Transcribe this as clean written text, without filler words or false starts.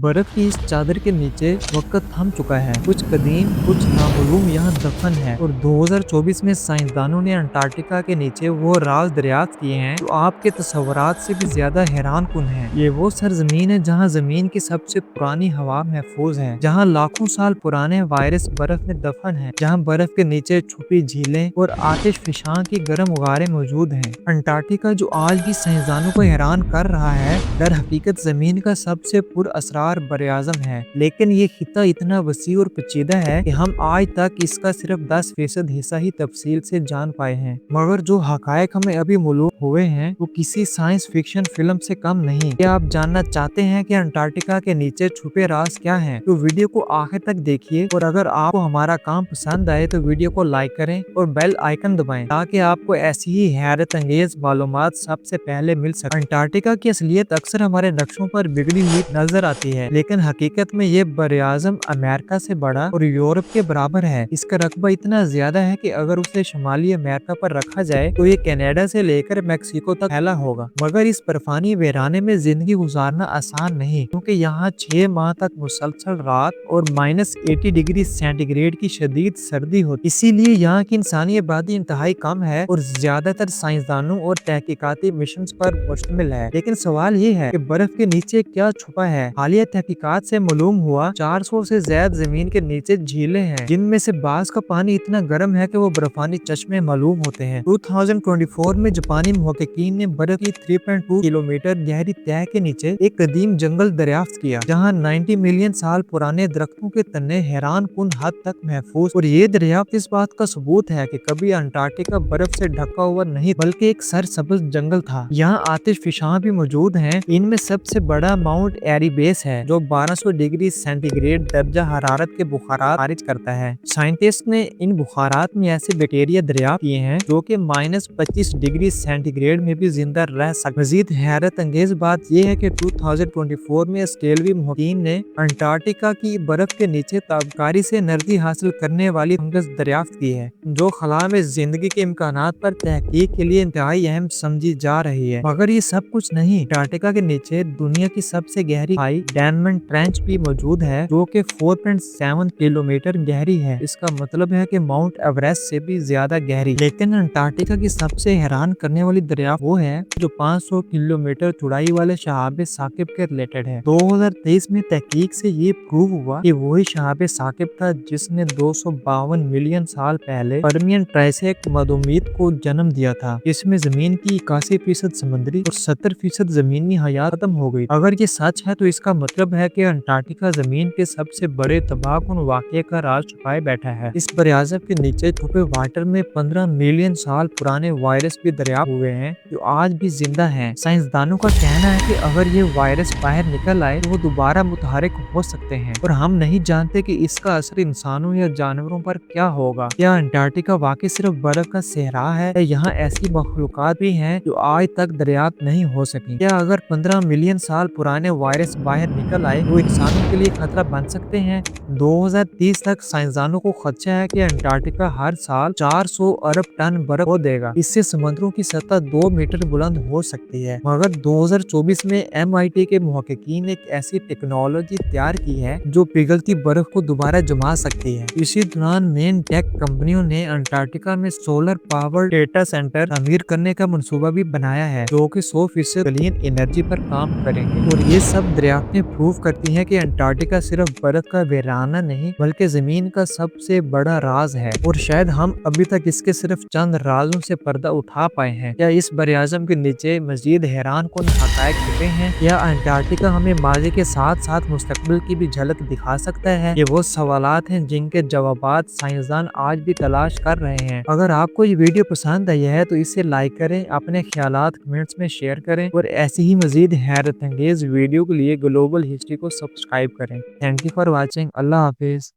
बर्फ की इस चादर के नीचे वक्त थम चुका है। कुछ कदीम, कुछ नामालूम यहाँ दफन है। और 2024 में साइंसदानों ने अंटार्कटिका के नीचे वो राज दरियाफ्त किए हैं जो आपके तस्वुरात से भी ज्यादा हैरान कुन है। ये वो सरजमीन है जहाँ जमीन की सबसे पुरानी हवा महफूज है, जहाँ लाखों साल पुराने वायरस बर्फ में दफन है, जहाँ बर्फ के नीचे छुपी झीलें और आतिश फिशां की गर्म उगारें मौजूद हैं। अंटार्कटिका जो आज भी साइंसदानों को हैरान कर रहा है, दर हकीकत जमीन का सबसे पुरअसरार बरआज़म है। लेकिन ये खिता इतना वसी और पेचीदा है कि हम आज तक इसका सिर्फ 10% हिस्सा ही तफसील से जान पाए हैं। मगर जो हकायक हमें अभी मालूम हुए हैं वो किसी साइंस फिक्शन फिल्म से कम नहीं। क्या आप जानना चाहते हैं कि अंटार्कटिका के नीचे छुपे राज क्या हैं? तो वीडियो को आखिर तक देखिए, और अगर आपको हमारा काम पसंद आए तो वीडियो को लाइक करें और बेल आइकन दबाएं ताकि आपको ऐसी ही हैरत अंगेज मालूमात सबसे पहले मिल सके। अंटार्कटिका की असलियत अक्सर हमारे नक्शों पर बिगड़ी हुई नजर आती है, लेकिन हकीकत में ये बरआज़म अमेरिका से बड़ा और यूरोप के बराबर है। इसका रकबा इतना ज्यादा है कि अगर उसे शुमाली अमेरिका पर रखा जाए तो ये कनाडा से लेकर मैक्सिको तक फैला होगा। मगर इस बर्फानी वीराने में जिंदगी गुजारना आसान नहीं, क्योंकि यहाँ 6 माह तक मुसलसल रात और -80 डिग्री सेंटीग्रेड की शदीद सर्दी होती। इसीलिए यहाँ की इंसानी आबादी इंतहाई कम है और ज्यादातर साइंसदानों और तहकीकाती मिशन पर मुश्तमिल है। लेकिन सवाल ये है कि बर्फ के नीचे क्या छुपा है। हालिया तहकीकात से मालूम हुआ 400 से ज्यादा जमीन के नीचे झीलें हैं, जिनमें से बाज का पानी इतना गर्म है कि वो बर्फानी चश्मे मालूम होते हैं। 2024 में जापानी मुहक्किकीन ने बर्फ की 3.2 किलोमीटर गहरी तह के नीचे एक कदीम जंगल दरियाफ्त किया, जहाँ 90 मिलियन साल पुराने दरख्तों के तने हैरान कुन हद तक महफूज। और ये दरियाफ्त इस बात का सबूत है कि कभी अंटार्कटिका बर्फ से ढका हुआ नहीं बल्कि एक सरसब्ज जंगल था। यहाँ आतिश फिशां भी मौजूद हैं। इनमें सबसे बड़ा माउंट एरीबेस है जो 1200 डिग्री सेंटीग्रेड दर्जा हरारत के बुखारात खारिज करता है। साइंटिस्ट ने इन बुखारात में ऐसे बैक्टीरिया दरियाफ्त किए हैं जो कि -25 डिग्री सेंटीग्रेड में भी जिंदा रह सकते। मजीद हैरत अंगेज बात यह है कि 2024 में स्टेलवी मुहक्किकीन ने अंटार्कटिका की बर्फ के नीचे ताबकारी से एनर्जी हासिल करने वाली फंगस दरियाफ्त की है, जो खला में जिंदगी के इम्कानात पर तहकीक के लिए इंतहाई अहम समझी जा रही है। मगर ये सब कुछ नहीं, अंटार्कटिका के नीचे दुनिया की सबसे गहरी खाई डायमंड ट्रेंच भी मौजूद है, जो कि 4.7 किलोमीटर गहरी है। इसका मतलब है कि माउंट एवरेस्ट से भी ज्यादा गहरी। लेकिन अंटार्कटिका की सबसे हैरान करने वाली दरियाफ्त वो है जो 500 किलोमीटर चौड़ाई वाले शहाब साकिब के रिलेटेड है। 2023 में तहकीक से ये प्रूव हुआ कि वही शहाब साकिब था जिसने 252 मिलियन साल पहले पर्मियन ट्राइसेक मधुमीत को जन्म दिया था। इसमें जमीन की 81% समुद्री और 70% जमीनी हयात खत्म हो गई। अगर ये सच है तो इसका मतलब है कि अंटार्कटिका जमीन के सबसे बड़े तबाहकुन वाक़ये का राज छुपाए बैठा है। इस बरआज़म के नीचे छुपे वाटर में 15 मिलियन साल पुराने वायरस भी दरियाफ्त हुए हैं जो आज भी जिंदा हैं। साइंसदानों का कहना है कि अगर ये वायरस बाहर निकल आए तो वो दोबारा मुतहरिक हो सकते हैं, और हम नहीं जानते कि इसका असर इंसानों या जानवरों पर क्या होगा। क्या अंटार्कटिका वाकई सिर्फ बर्फ का सहरा है या यहाँ ऐसी मखलूकात भी हैं जो आज तक दरियाफ्त नहीं हो सकी? क्या अगर 15 मिलियन साल पुराने वायरस बाहर निकल आए तो इंसानों के लिए खतरा बन सकते हैं? 2030 तक साइंसदानों को खदशा है कि अंटार्कटिका हर साल 400 अरब टन बर्फ खो देगा। इससे समुद्रों की सतह 2 मीटर बुलंद हो सकती है। मगर 2024 में MIT के मुहक्किकीन ने एक ऐसी टेक्नोलॉजी तैयार की है जो पिघलती बर्फ को दोबारा जमा सकती है। इसी दौरान मेन टेक कंपनियों ने अंटार्कटिका में सोलर पावर डेटा सेंटर तमीर करने का मंसूबा भी बनाया है, जो कि 100% क्लीन एनर्जी पर काम करेंगे। और ये सब दरियाफ्तें प्रूव करती हैं कि अंटार्कटिका सिर्फ बर्फ का वीराना नहीं बल्कि जमीन का सबसे बड़ा राज है, और शायद हम अभी तक इसके सिर्फ चंद राजों से पर्दा उठा पाए हैं। क्या इस बरआज़म के नीचे मजीद हैरान कुन हक़ाइक़ छुपे हैं? या अंटार्कटिका हमें माज़ी के साथ साथ मुस्तकबिल की भी झलक दिखा सकता है? ये वो सवालात हैं जिनके जवाबात साइंसदान आज भी तलाश कर रहे हैं। अगर आपको ये वीडियो पसंद आई है तो इसे लाइक करें, अपने ख्यालात कमेंट्स में शेयर करें, और ऐसी ही मजीद हैरत अंगेज वीडियो के लिए ग्लोबल हिस्ट्री को सब्सक्राइब करें। Thank you for watching. Allah Hafiz.